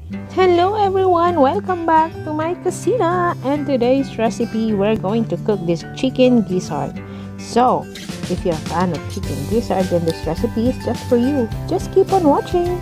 Hello everyone, welcome back to my Kusina, and today's recipe we're going to cook this chicken gizzard. So if you're a fan of chicken gizzard, then this recipe is just for you. Just keep on watching.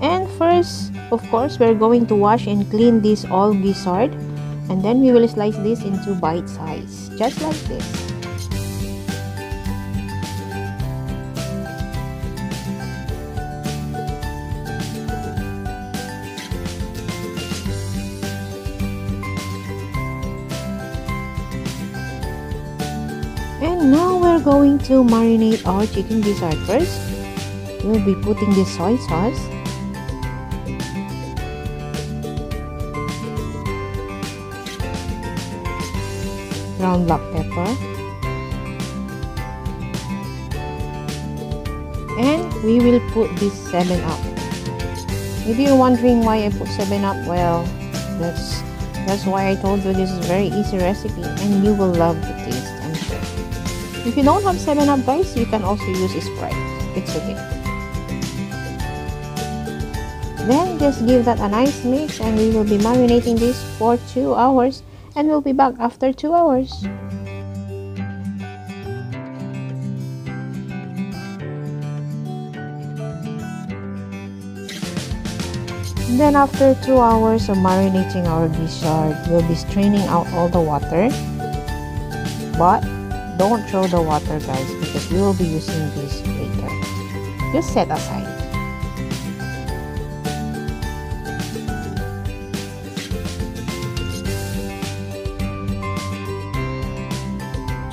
And first, of course, we're going to wash and clean this all gizzard, and then we will slice this into bite size, just like this. And now we're going to marinate our chicken gizzard. First, we'll be putting this soy sauce, ground black pepper, and we will put this 7-Up. Maybe you're wondering why I put 7-Up. Well, that's why I told you this is a very easy recipe and you will love the taste, I'm sure. If you don't have 7-Up, guys, you can also use Sprite. It's okay. Then just give that a nice mix, and we will be marinating this for 2 hours, and we'll be back after 2 hours. Then after 2 hours of marinating our gizzard, we'll be straining out all the water. But don't throw the water, guys, because we will be using this later. Just set aside.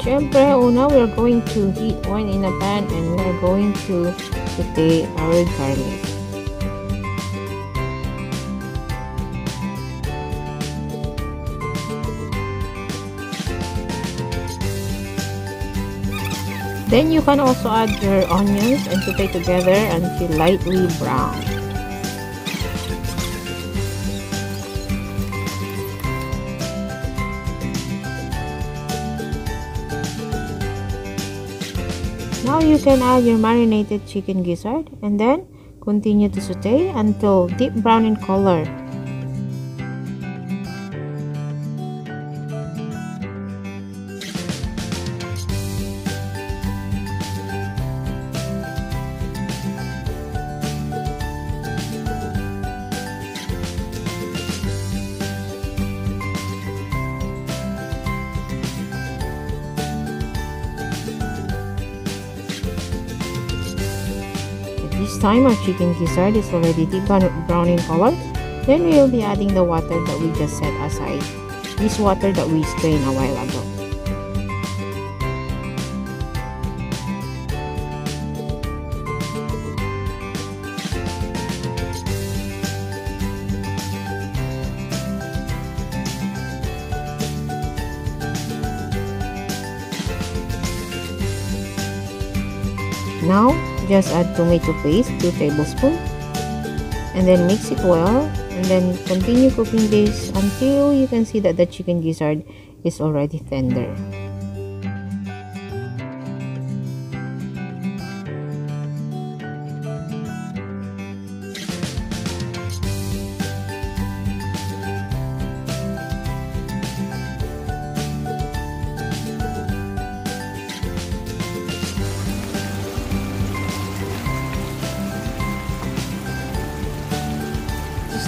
Siyempre, una, we're going to heat oil in a pan, and we're going to saute our garlic. Then you can also add your onions and saute together until lightly brown. Now you can add your marinated chicken gizzard, and then continue to saute until deep brown in color. This time our chicken gizzard is already deep brown in color. Then we will be adding the water that we just set aside. This water that we strained a while ago. Now, just add tomato paste, 2 tablespoons, and then mix it well, and then continue cooking this until you can see that the chicken gizzard is already tender.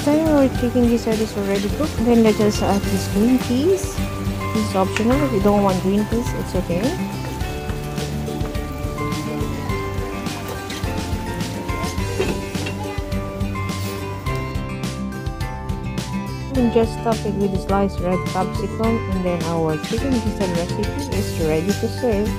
Time our chicken gizzard is already cooked, then let us add this green peas. This is optional. If you don't want green peas, it's okay. And just top it with sliced red capsicum, and then our chicken gizzard recipe is ready to serve.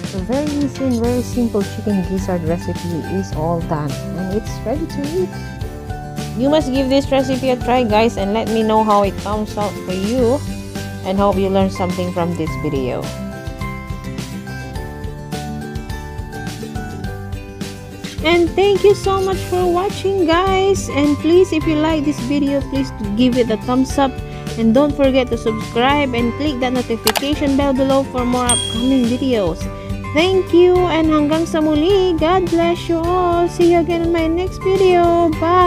So very easy and very simple chicken gizzard recipe is all done and it's ready to eat. You must give this recipe a try, guys, and let me know how it comes out for you, and hope you learned something from this video. And thank you so much for watching, guys, and please, if you like this video, please give it a thumbs up and don't forget to subscribe and click that notification bell below for more upcoming videos. Thank you, and hanggang sa muli. God bless you all. See you again in my next video. Bye.